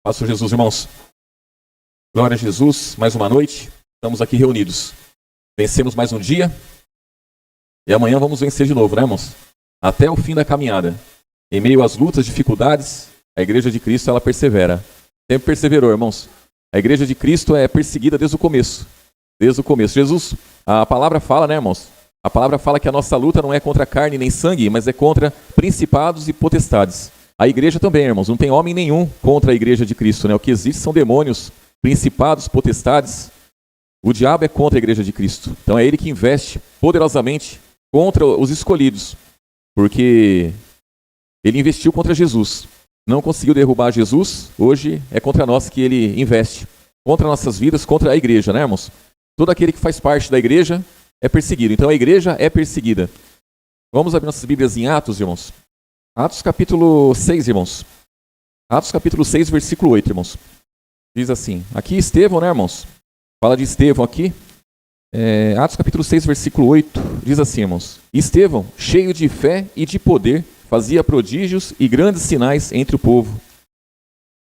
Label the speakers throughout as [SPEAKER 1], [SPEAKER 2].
[SPEAKER 1] Pastor Jesus, irmãos. Glória a Jesus, mais uma noite. Estamos aqui reunidos. Vencemos mais um dia. E amanhã vamos vencer de novo, né, irmãos? Até o fim da caminhada. Em meio às lutas, dificuldades, a Igreja de Cristo, ela persevera. Sempre perseverou, irmãos. A Igreja de Cristo é perseguida desde o começo. Desde o começo. Jesus, a palavra fala, né, irmãos? A palavra fala que a nossa luta não é contra carne nem sangue, mas é contra principados e potestades. A igreja também, irmãos, não tem homem nenhum contra a igreja de Cristo, né? O que existe são demônios, principados, potestades. O diabo é contra a igreja de Cristo. Então é ele que investe poderosamente contra os escolhidos, porque ele investiu contra Jesus. Não conseguiu derrubar Jesus, hoje é contra nós que ele investe. Contra nossas vidas, contra a igreja, né, irmãos? Todo aquele que faz parte da igreja é perseguido. Então a igreja é perseguida. Vamos abrir nossas Bíblias em Atos, irmãos. Atos capítulo 6, irmãos. Atos capítulo 6, versículo 8, irmãos. Diz assim, aqui Estevão, né, irmãos? Fala de Estevão aqui. Atos capítulo 6, versículo 8, diz assim, irmãos. Estevão, cheio de fé e de poder, fazia prodígios e grandes sinais entre o povo.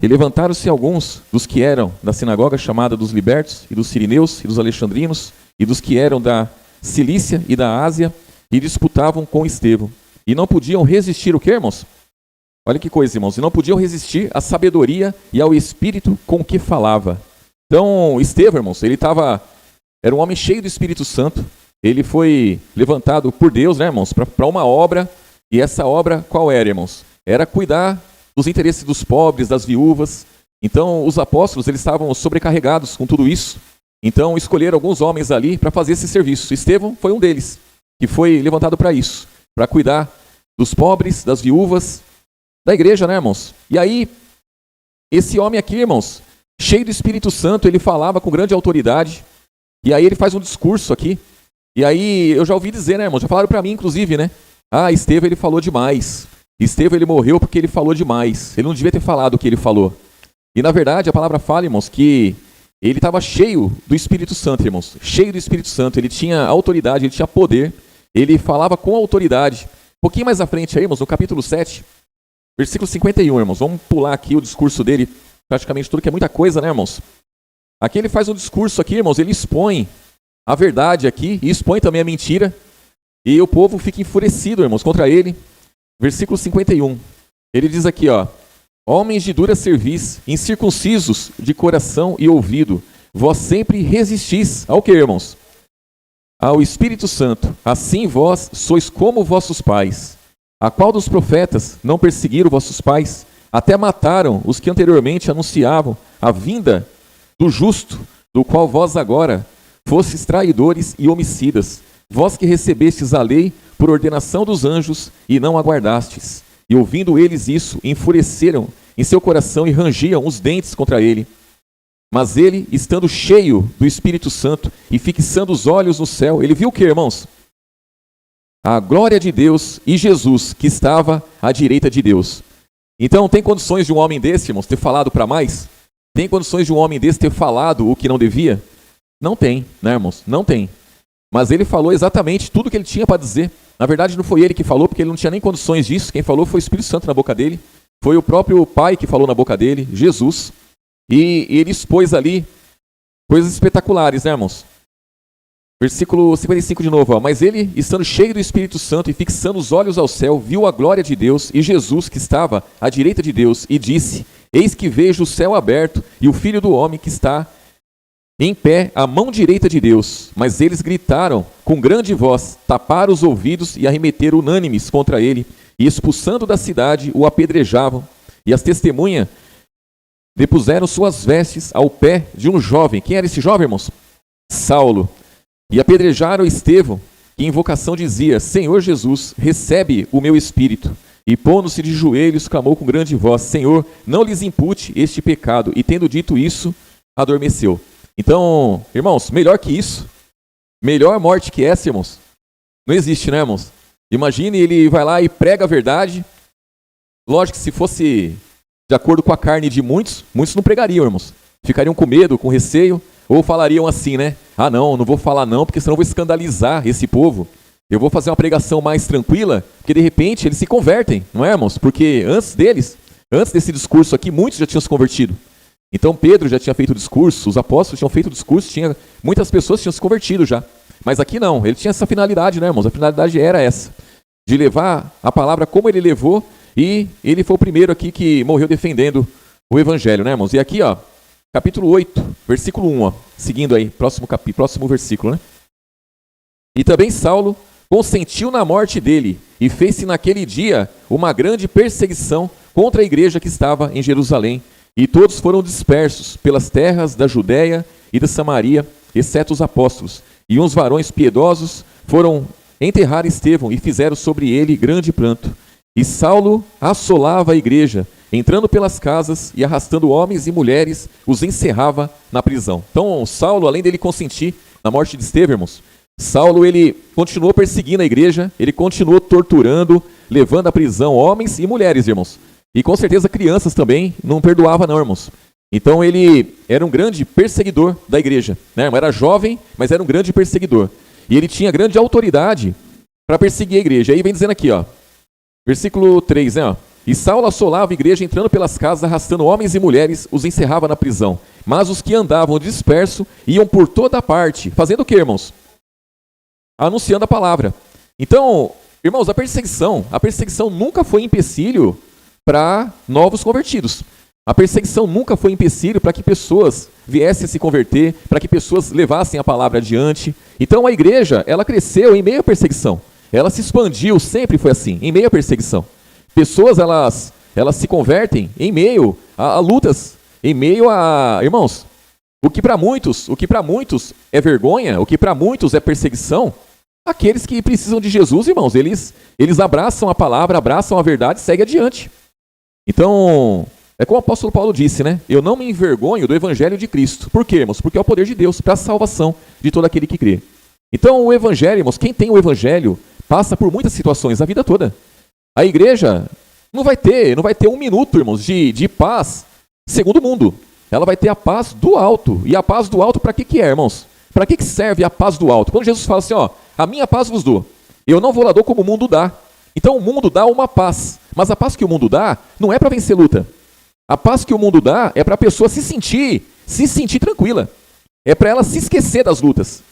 [SPEAKER 1] E levantaram-se alguns dos que eram da sinagoga chamada dos libertos, e dos sirineus, e dos alexandrinos, e dos que eram da Cilícia e da Ásia, e disputavam com Estevão. E não podiam resistir o quê, irmãos? Olha que coisa, irmãos. E não podiam resistir à sabedoria e ao espírito com o que falava. Então, Estevão, irmãos, era um homem cheio do Espírito Santo. Ele foi levantado por Deus, né, irmãos, para uma obra. E essa obra, qual era, irmãos? Era cuidar dos interesses dos pobres, das viúvas. Então, os apóstolos, eles estavam sobrecarregados com tudo isso. Então, escolheram alguns homens ali para fazer esse serviço. Estevão foi um deles, que foi levantado para isso. Para cuidar dos pobres, das viúvas, da igreja, né, irmãos? E aí, esse homem aqui, irmãos, cheio do Espírito Santo, ele falava com grande autoridade, e aí ele faz um discurso aqui, e aí eu já ouvi dizer, né, irmãos? Já falaram para mim, inclusive, né? Estevão, ele falou demais. Estevão, ele morreu porque ele falou demais. Ele não devia ter falado o que ele falou. E, na verdade, a palavra fala, irmãos, que ele estava cheio do Espírito Santo, irmãos. Cheio do Espírito Santo, ele tinha autoridade, ele tinha poder. Ele falava com autoridade. Um pouquinho mais à frente aí, irmãos, no capítulo 7, versículo 51, irmãos. Vamos pular aqui o discurso dele, praticamente tudo, que é muita coisa, né, irmãos? Aqui ele faz um discurso aqui, irmãos, ele expõe a verdade aqui e expõe também a mentira. E o povo fica enfurecido, irmãos, contra ele. Versículo 51. Ele diz aqui, ó. Homens de dura cerviz, incircuncisos de coração e ouvido, vós sempre resistis ao que, irmãos? Ao Espírito Santo, assim vós sois como vossos pais. A qual dos profetas não perseguiram vossos pais? Até mataram os que anteriormente anunciavam a vinda do justo, do qual vós agora fostes traidores e homicidas. Vós que recebestes a lei por ordenação dos anjos e não aguardastes. E ouvindo eles isso, enfureceram em seu coração e rangiam os dentes contra ele. Mas ele, estando cheio do Espírito Santo e fixando os olhos no céu, ele viu o que, irmãos? A glória de Deus e Jesus, que estava à direita de Deus. Então, tem condições de um homem desse, irmãos, ter falado para mais? Tem condições de um homem desse ter falado o que não devia? Não tem, né, irmãos? Não tem. Mas ele falou exatamente tudo o que ele tinha para dizer. Na verdade, não foi ele que falou, porque ele não tinha nem condições disso. Quem falou foi o Espírito Santo na boca dele. Foi o próprio Pai que falou na boca dele, Jesus. E ele expôs ali coisas espetaculares, né, irmãos? Versículo 55 de novo, ó. Mas ele, estando cheio do Espírito Santo e fixando os olhos ao céu, viu a glória de Deus e Jesus que estava à direita de Deus e disse, eis que vejo o céu aberto e o Filho do Homem que está em pé à mão direita de Deus. Mas eles gritaram com grande voz, taparam os ouvidos e arremeteram unânimes contra ele e expulsando da cidade o apedrejavam. E as testemunhas depuseram suas vestes ao pé de um jovem. Quem era esse jovem, irmãos? Saulo. E apedrejaram Estevão, que em invocação dizia, Senhor Jesus, recebe o meu espírito. E pondo-se de joelhos, clamou com grande voz, Senhor, não lhes impute este pecado. E tendo dito isso, adormeceu. Então, irmãos, melhor que isso, melhor morte que essa, irmãos, não existe, né, irmãos? Imagine, ele vai lá e prega a verdade. Lógico que se fosse de acordo com a carne de muitos não pregariam, irmãos. Ficariam com medo, com receio, ou falariam assim, né? Não vou falar não, porque senão eu vou escandalizar esse povo. Eu vou fazer uma pregação mais tranquila, porque de repente eles se convertem, não é, irmãos? Porque antes deles, Antes desse discurso aqui, muitos já tinham se convertido. Então Pedro já tinha feito o discurso, os apóstolos tinham feito o discurso, muitas pessoas tinham se convertido já. Mas aqui não, ele tinha essa finalidade, né, irmãos? A finalidade era essa, de levar a palavra como ele levou, e ele foi o primeiro aqui que morreu defendendo o evangelho, né, irmãos? E aqui, ó, capítulo 8, versículo 1, ó, seguindo aí, próximo versículo, né? E também Saulo consentiu na morte dele, e fez-se naquele dia uma grande perseguição contra a igreja que estava em Jerusalém, e todos foram dispersos pelas terras da Judéia e da Samaria, exceto os apóstolos. E uns varões piedosos foram enterrar Estevão e fizeram sobre ele grande pranto. E Saulo assolava a igreja, entrando pelas casas e arrastando homens e mulheres, os encerrava na prisão. Então Saulo, além dele consentir na morte de Estevão, irmãos, Saulo ele continuou perseguindo a igreja, ele continuou torturando, levando à prisão homens e mulheres, irmãos. E com certeza crianças também, não perdoava não, irmãos. Então ele era um grande perseguidor da igreja, né? Era jovem, mas era um grande perseguidor. E ele tinha grande autoridade para perseguir a igreja. Aí vem dizendo aqui, ó, versículo 3, né? Ó, e Saulo assolava a igreja, entrando pelas casas, arrastando homens e mulheres, os encerrava na prisão. Mas os que andavam dispersos iam por toda parte, fazendo o que, irmãos? Anunciando a palavra. Então, irmãos, a perseguição nunca foi empecilho para novos convertidos. A perseguição nunca foi empecilho para que pessoas viessem a se converter, para que pessoas levassem a palavra adiante. Então a igreja, ela cresceu em meio à perseguição. Ela se expandiu, sempre foi assim, em meio à perseguição. Pessoas, elas se convertem em meio a lutas, em meio a... Irmãos, o que para muitos é vergonha, o que para muitos é perseguição, aqueles que precisam de Jesus, irmãos, eles abraçam a palavra, abraçam a verdade e seguem adiante. Então, é como o apóstolo Paulo disse, né? Eu não me envergonho do evangelho de Cristo. Por quê, irmãos? Porque é o poder de Deus para a salvação de todo aquele que crê. Então, o evangelho, irmãos, quem tem o evangelho passa por muitas situações a vida toda. A igreja não vai ter um minuto, irmãos, de paz segundo o mundo. Ela vai ter a paz do alto. E a paz do alto para que é, irmãos? Para que serve a paz do alto? Quando Jesus fala assim, ó, a minha paz vos dou. Eu não vou lá dou como o mundo dá. Então o mundo dá uma paz. Mas a paz que o mundo dá não é para vencer luta. A paz que o mundo dá é para a pessoa se sentir tranquila. É para ela se esquecer das lutas.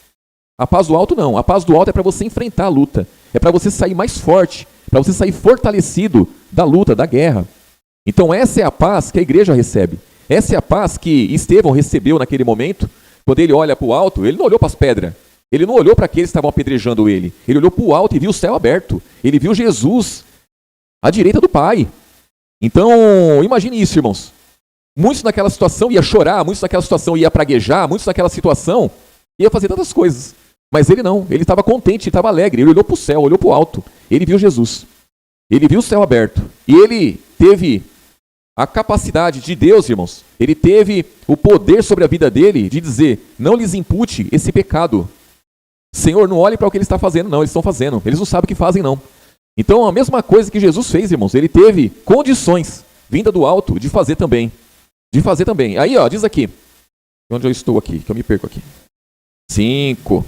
[SPEAKER 1] A paz do alto não. A paz do alto é para você enfrentar a luta. É para você sair mais forte. Para você sair fortalecido da luta, da guerra. Então essa é a paz que a igreja recebe. Essa é a paz que Estevão recebeu naquele momento. Quando ele olha para o alto, ele não olhou para as pedras. Ele não olhou para aqueles que estavam apedrejando ele. Ele olhou para o alto e viu o céu aberto. Ele viu Jesus à direita do Pai. Então, imagine isso, irmãos. Muitos naquela situação ia chorar, muitos naquela situação ia praguejar, muitos naquela situação ia fazer tantas coisas. Mas ele não, ele estava contente, ele estava alegre. Ele olhou para o céu, olhou para o alto. Ele viu Jesus. Ele viu o céu aberto. E ele teve a capacidade de Deus, irmãos. Ele teve o poder sobre a vida dele de dizer, não lhes impute esse pecado. Senhor, não olhe para o que ele está fazendo, não. Eles estão fazendo. Eles não sabem o que fazem, não. Então, a mesma coisa que Jesus fez, irmãos. Ele teve condições, vinda do alto, de fazer também. Aí, ó, diz aqui. Onde eu estou aqui? Que eu me perco aqui. 5.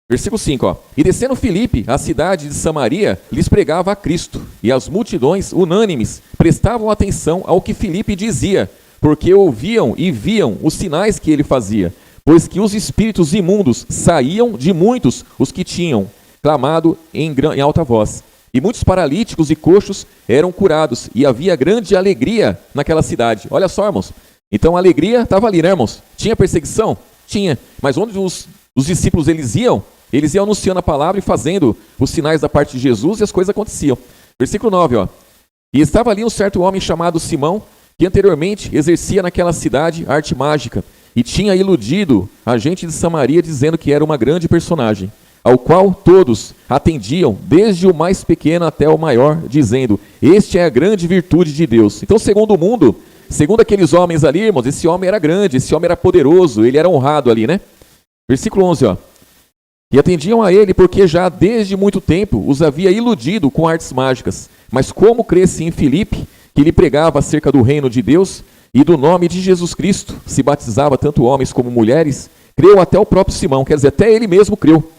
[SPEAKER 1] Versículo 5, ó. E descendo Filipe, a cidade de Samaria, lhes pregava a Cristo. E as multidões, unânimes, prestavam atenção ao que Filipe dizia, porque ouviam e viam os sinais que ele fazia. Pois que os espíritos imundos saíam de muitos os que tinham clamado em alta voz. E muitos paralíticos e coxos eram curados, e havia grande alegria naquela cidade. Olha só, irmãos. Então a alegria estava ali, né, irmãos? Tinha perseguição? Tinha. Mas onde os discípulos eles iam anunciando a palavra e fazendo os sinais da parte de Jesus, e as coisas aconteciam. Versículo 9, ó. E estava ali um certo homem chamado Simão, que anteriormente exercia naquela cidade arte mágica, e tinha iludido a gente de Samaria, dizendo que era uma grande personagem, ao qual todos atendiam, desde o mais pequeno até o maior, dizendo, este é a grande virtude de Deus. Então, segundo o mundo, segundo aqueles homens ali, irmãos, esse homem era grande, esse homem era poderoso, ele era honrado ali, né? Versículo 11, ó. E atendiam a ele, porque já desde muito tempo os havia iludido com artes mágicas. Mas como cresce em Filipe, que lhe pregava acerca do reino de Deus, e do nome de Jesus Cristo, se batizava tanto homens como mulheres, creu até o próprio Simão, quer dizer, até ele mesmo creu.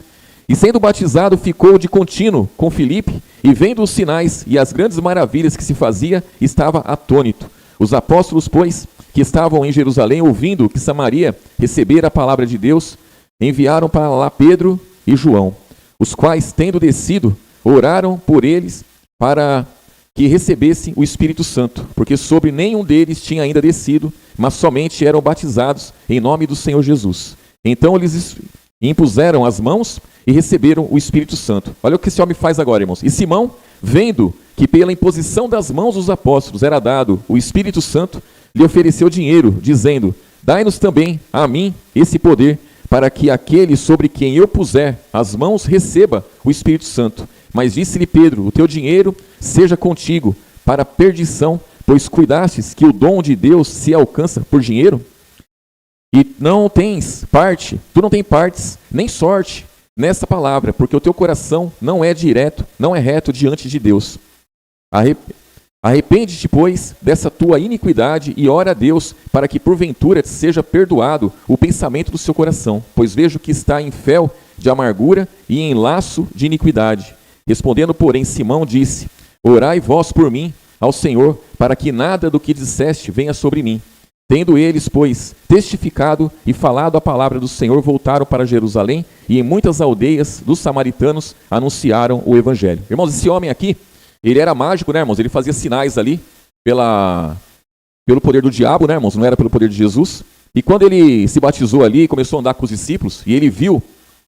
[SPEAKER 1] E sendo batizado, ficou de contínuo com Filipe, e vendo os sinais e as grandes maravilhas que se fazia, estava atônito. Os apóstolos, pois, que estavam em Jerusalém, ouvindo que Samaria recebera a palavra de Deus, enviaram para lá Pedro e João, os quais, tendo descido, oraram por eles para que recebessem o Espírito Santo, porque sobre nenhum deles tinha ainda descido, mas somente eram batizados em nome do Senhor Jesus. Então eles impuseram as mãos e receberam o Espírito Santo. Olha o que esse homem faz agora, irmãos. E Simão, vendo que pela imposição das mãos dos apóstolos era dado o Espírito Santo, lhe ofereceu dinheiro, dizendo: dai-nos também a mim esse poder, para que aquele sobre quem eu puser as mãos receba o Espírito Santo. Mas disse-lhe Pedro: o teu dinheiro seja contigo para a perdição, pois cuidastes que o dom de Deus se alcança por dinheiro? E não tens parte, tu não tens partes, nem sorte nessa palavra, porque o teu coração não é direto, não é reto diante de Deus. Arrepende-te, pois, dessa tua iniquidade e ora a Deus, para que porventura te seja perdoado o pensamento do seu coração, pois vejo que está em fel de amargura e em laço de iniquidade. Respondendo, porém, Simão disse: orai vós por mim ao Senhor, para que nada do que disseste venha sobre mim. Tendo eles, pois, testificado e falado a palavra do Senhor, voltaram para Jerusalém e em muitas aldeias dos samaritanos anunciaram o evangelho. Irmãos, esse homem aqui, ele era mágico, né, irmãos? Ele fazia sinais ali pelo poder do diabo, né, irmãos? Não era pelo poder de Jesus. E quando ele se batizou ali, começou a andar com os discípulos, e ele viu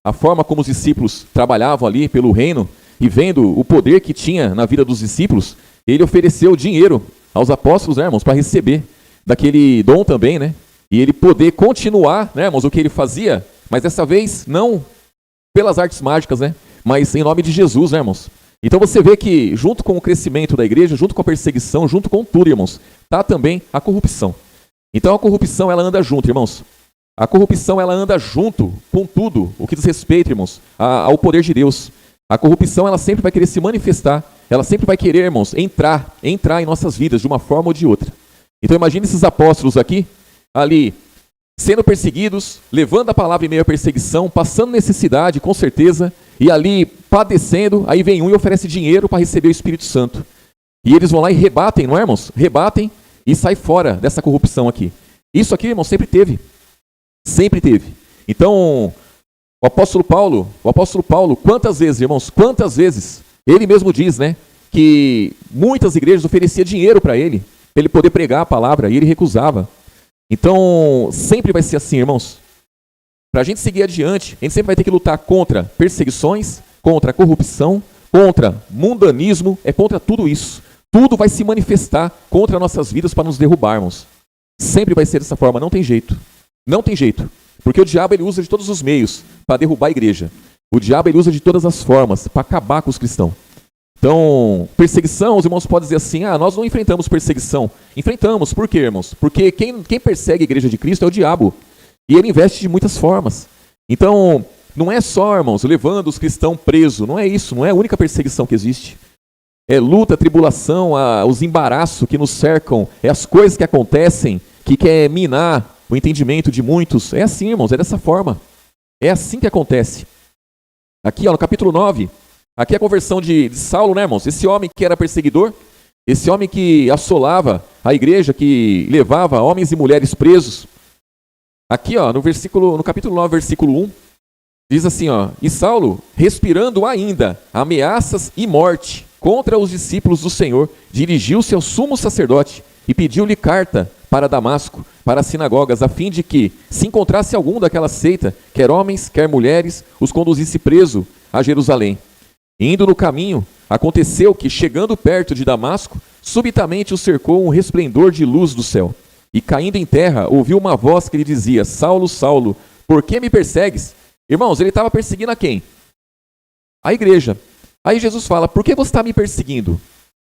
[SPEAKER 1] a forma como os discípulos trabalhavam ali pelo reino, e vendo o poder que tinha na vida dos discípulos, ele ofereceu dinheiro aos apóstolos, né, irmãos, para receber daquele dom também, né? E ele poder continuar, né, irmãos, o que ele fazia, mas dessa vez não pelas artes mágicas, né? Mas em nome de Jesus, né, irmãos? Então você vê que junto com o crescimento da igreja, junto com a perseguição, junto com tudo, irmãos, tá também a corrupção. Então a corrupção, ela anda junto, irmãos. A corrupção, ela anda junto com tudo o que diz respeito, irmãos, ao poder de Deus. A corrupção, ela sempre vai querer se manifestar, ela sempre vai querer, irmãos, entrar em nossas vidas de uma forma ou de outra. Então imagine esses apóstolos aqui, ali, sendo perseguidos, levando a palavra em meio à perseguição, passando necessidade, com certeza, e ali padecendo, aí vem um e oferece dinheiro para receber o Espírito Santo. E eles vão lá e rebatem, não é, irmãos? Rebatem e saem fora dessa corrupção aqui. Isso aqui, irmãos, sempre teve. Sempre teve. Então, o apóstolo Paulo, quantas vezes, irmãos, quantas vezes, ele mesmo diz, né, que muitas igrejas ofereciam dinheiro para ele poder pregar a palavra, e ele recusava. Então, sempre vai ser assim, irmãos. Para a gente seguir adiante, a gente sempre vai ter que lutar contra perseguições, contra corrupção, contra mundanismo, contra tudo isso. Tudo vai se manifestar contra nossas vidas para nos derrubarmos. Sempre vai ser dessa forma, não tem jeito. Não tem jeito. Porque o diabo, ele usa de todos os meios para derrubar a igreja. O diabo, ele usa de todas as formas para acabar com os cristãos. Então, perseguição, os irmãos podem dizer assim: nós não enfrentamos perseguição. Enfrentamos, por quê, irmãos? Porque quem persegue a igreja de Cristo é o diabo. E ele investe de muitas formas. Então, não é só, irmãos, levando os cristãos presos. Não é isso, não é a única perseguição que existe. É luta, tribulação, os embaraços que nos cercam, as coisas que acontecem, que quer minar o entendimento de muitos. É assim, irmãos, é dessa forma. É assim que acontece. Aqui, no capítulo 9... Aqui é a conversão de Saulo, né, irmãos? Esse homem que era perseguidor, esse homem que assolava a igreja, que levava homens e mulheres presos. Aqui, no capítulo 9, versículo 1, diz assim, e Saulo, respirando ainda ameaças e morte contra os discípulos do Senhor, dirigiu-se ao sumo sacerdote e pediu-lhe carta para Damasco, para as sinagogas, a fim de que, se encontrasse algum daquela seita, quer homens, quer mulheres, os conduzisse preso a Jerusalém. Indo no caminho, aconteceu que, chegando perto de Damasco, subitamente o cercou um resplendor de luz do céu. E caindo em terra, ouviu uma voz que lhe dizia: Saulo, Saulo, por que me persegues? Irmãos, ele estava perseguindo a quem? A igreja. Aí Jesus fala: por que você está me perseguindo?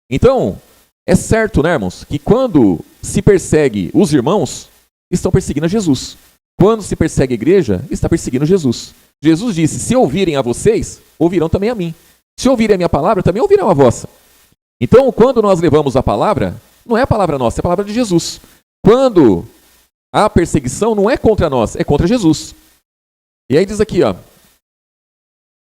[SPEAKER 1] Então, é certo, né, irmãos, que quando se persegue os irmãos, estão perseguindo a Jesus. Quando se persegue a igreja, está perseguindo Jesus. Jesus disse: se ouvirem a vocês, ouvirão também a mim. Se ouvirem a minha palavra, também ouvirão a vossa. Então, quando nós levamos a palavra, não é a palavra nossa, é a palavra de Jesus. Quando há perseguição, não é contra nós, é contra Jesus. E aí diz aqui,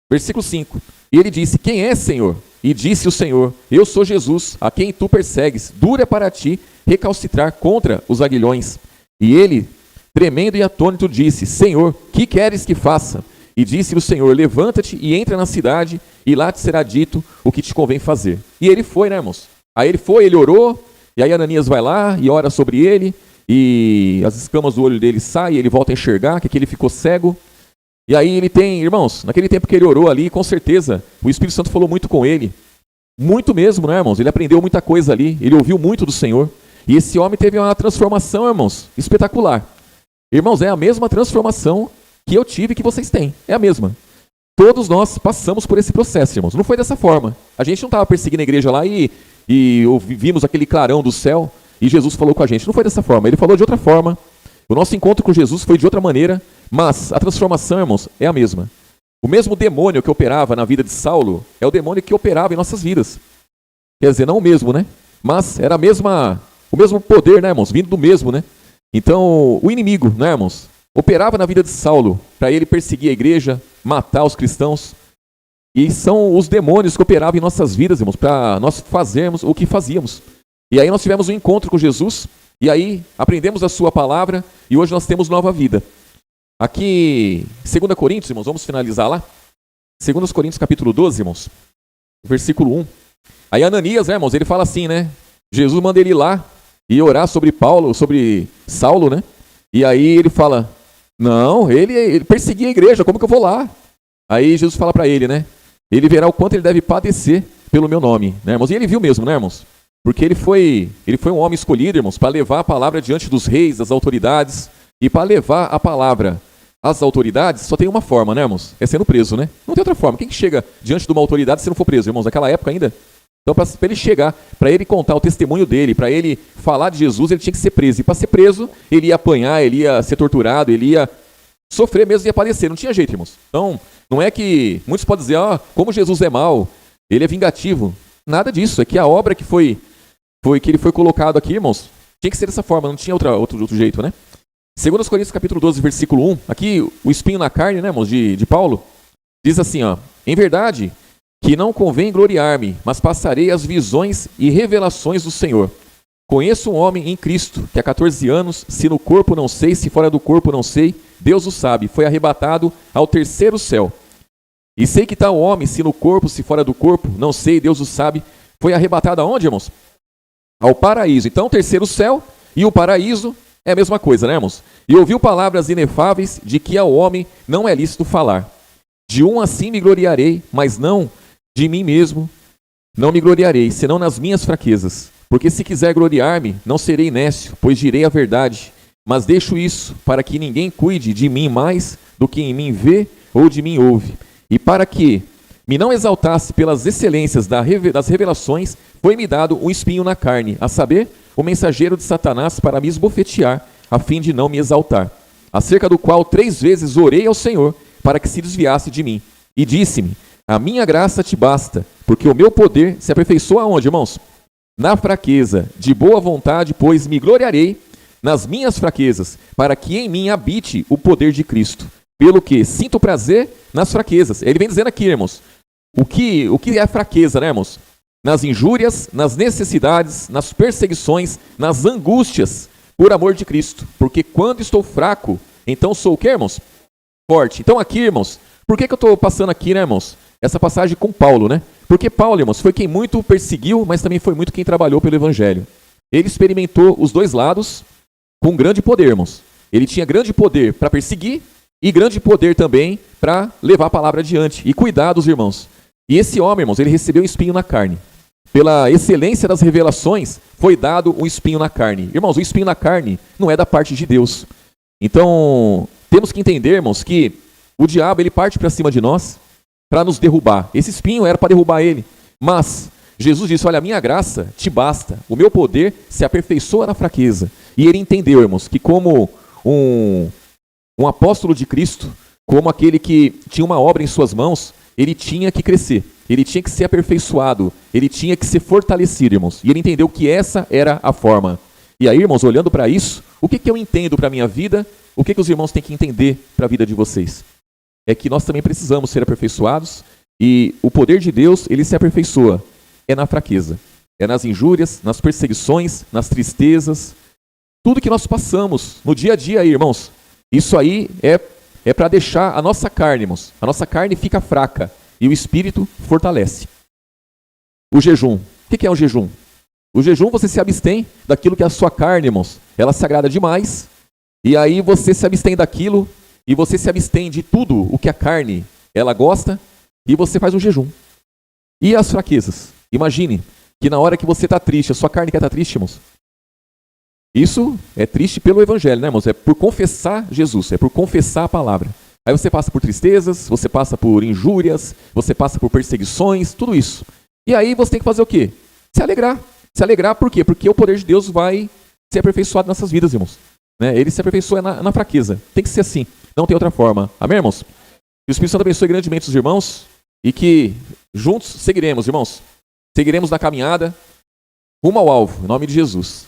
[SPEAKER 1] versículo 5. E ele disse: quem é, Senhor? E disse o Senhor: eu sou Jesus, a quem tu persegues. Dura para ti recalcitrar contra os aguilhões. E ele, tremendo e atônito, disse: Senhor, que queres que faça? E disse-lhe o Senhor: levanta-te e entra na cidade, e lá te será dito o que te convém fazer. E ele foi, né, irmãos? Aí ele foi, ele orou, e aí Ananias vai lá e ora sobre ele, e as escamas do olho dele saem, ele volta a enxergar, que aqui ele ficou cego. E aí ele tem, irmãos, naquele tempo que ele orou ali, com certeza, o Espírito Santo falou muito com ele. Muito mesmo, né, irmãos? Ele aprendeu muita coisa ali, ele ouviu muito do Senhor. E esse homem teve uma transformação, irmãos, espetacular. Irmãos, é a mesma transformação que eu tive e que vocês têm. É a mesma. Todos nós passamos por esse processo, irmãos. Não foi dessa forma. A gente não estava perseguindo a igreja lá e vimos aquele clarão do céu e Jesus falou com a gente. Não foi dessa forma. Ele falou de outra forma. O nosso encontro com Jesus foi de outra maneira, mas a transformação, irmãos, é a mesma. O mesmo demônio que operava na vida de Saulo é o demônio que operava em nossas vidas. Quer dizer, não o mesmo, né? Mas era o mesmo poder, né, irmãos? Vindo do mesmo, né? Então, o inimigo, né, irmãos? Operava na vida de Saulo para ele perseguir a igreja, matar os cristãos. E são os demônios que operavam em nossas vidas, irmãos, para nós fazermos o que fazíamos. E aí nós tivemos um encontro com Jesus, e aí aprendemos a sua palavra, e hoje nós temos nova vida. Aqui, 2 Coríntios, irmãos, vamos finalizar lá. 2 Coríntios capítulo 12, irmãos, versículo 1. Aí Ananias, né, irmãos, ele fala assim, né? Jesus manda ele ir lá e orar sobre Saulo, né? E aí ele fala, não, ele perseguia a igreja, como que eu vou lá? Aí Jesus fala para ele, né? Ele verá o quanto ele deve padecer pelo meu nome, né, irmãos? E ele viu mesmo, né, irmãos? Porque ele foi um homem escolhido, irmãos, para levar a palavra diante dos reis, das autoridades. E para levar a palavra às autoridades, só tem uma forma, né, irmãos? É sendo preso, né? Não tem outra forma. Quem que chega diante de uma autoridade se não for preso, irmãos? Naquela época ainda? Então, para ele chegar, para ele contar o testemunho dele, para ele falar de Jesus, ele tinha que ser preso. E para ser preso, ele ia apanhar, ele ia ser torturado, ele ia sofrer mesmo, ia padecer. Não tinha jeito, irmãos. Então, não é que muitos podem dizer, como Jesus é mau, ele é vingativo. Nada disso. É que a obra que ele foi colocado aqui, irmãos, tinha que ser dessa forma, não tinha outro jeito, né? 2 Coríntios capítulo 12, versículo 1, aqui o espinho na carne, né, irmãos, de Paulo, diz assim, em verdade, que não convém gloriar-me, mas passarei as visões e revelações do Senhor. Conheço um homem em Cristo, que há 14 anos, se no corpo não sei, se fora do corpo não sei, Deus o sabe, foi arrebatado ao terceiro céu. E sei que tal homem, se no corpo, se fora do corpo, não sei, Deus o sabe, foi arrebatado aonde, irmãos? Ao paraíso. Então, o terceiro céu e o paraíso é a mesma coisa, né, irmãos? E ouviu palavras inefáveis de que ao homem não é lícito falar. De um assim me gloriarei, mas não de mim mesmo, não me gloriarei, senão nas minhas fraquezas. Porque se quiser gloriar-me, não serei nécio, pois direi a verdade. Mas deixo isso, para que ninguém cuide de mim mais do que em mim vê ou de mim ouve. E para que me não exaltasse pelas excelências das revelações, foi-me dado um espinho na carne, a saber, o mensageiro de Satanás para me esbofetear, a fim de não me exaltar. Acerca do qual 3 vezes orei ao Senhor, para que se desviasse de mim. E disse-me, a minha graça te basta, porque o meu poder se aperfeiçoa aonde, irmãos? Na fraqueza, de boa vontade, pois me gloriarei nas minhas fraquezas, para que em mim habite o poder de Cristo. Pelo que sinto prazer nas fraquezas. Ele vem dizendo aqui, irmãos, o que é fraqueza, né, irmãos? Nas injúrias, nas necessidades, nas perseguições, nas angústias, por amor de Cristo. Porque quando estou fraco, então sou o quê, irmãos? Forte. Então aqui, irmãos, por que eu estou passando aqui, né, irmãos? Essa passagem com Paulo, né? Porque Paulo, irmãos, foi quem muito perseguiu, mas também foi muito quem trabalhou pelo Evangelho. Ele experimentou os dois lados com grande poder, irmãos. Ele tinha grande poder para perseguir e grande poder também para levar a palavra adiante e cuidar dos irmãos. E esse homem, irmãos, ele recebeu um espinho na carne. Pela excelência das revelações, foi dado um espinho na carne. Irmãos, o espinho na carne não é da parte de Deus. Então, temos que entender, irmãos, que o diabo ele parte para cima de nós para nos derrubar. Esse espinho era para derrubar ele. Mas Jesus disse, olha, a minha graça te basta. O meu poder se aperfeiçoa na fraqueza. E ele entendeu, irmãos, que como um apóstolo de Cristo, como aquele que tinha uma obra em suas mãos, ele tinha que crescer, ele tinha que ser aperfeiçoado, ele tinha que ser fortalecido, irmãos. E ele entendeu que essa era a forma. E aí, irmãos, olhando para isso, o que eu entendo para a minha vida, o que os irmãos têm que entender para a vida de vocês? É que nós também precisamos ser aperfeiçoados e o poder de Deus, ele se aperfeiçoa. É na fraqueza. é nas injúrias, nas perseguições, nas tristezas, tudo que nós passamos no dia a dia aí, irmãos. Isso aí é para deixar a nossa carne, irmãos. A nossa carne fica fraca e o espírito fortalece. O jejum. O que é um jejum? O jejum, você se abstém daquilo que é a sua carne, irmãos. Ela se agrada demais. E aí você se abstém daquilo e você se abstém de tudo o que a carne ela gosta e você faz um jejum. E as fraquezas? Imagine que na hora que você está triste, a sua carne quer estar triste, irmãos. Isso é triste pelo evangelho, né, irmãos? É por confessar Jesus, é por confessar a palavra. Aí você passa por tristezas, você passa por injúrias, você passa por perseguições, tudo isso. E aí você tem que fazer o quê? Se alegrar. Se alegrar por quê? Porque o poder de Deus vai ser aperfeiçoado nas nossas vidas, irmãos. Né? Ele se aperfeiçoa na fraqueza. Tem que ser assim, não tem outra forma. Amém, irmãos? Que o Espírito Santo abençoe grandemente os irmãos e que juntos seguiremos, irmãos. Seguiremos na caminhada rumo ao alvo, em nome de Jesus.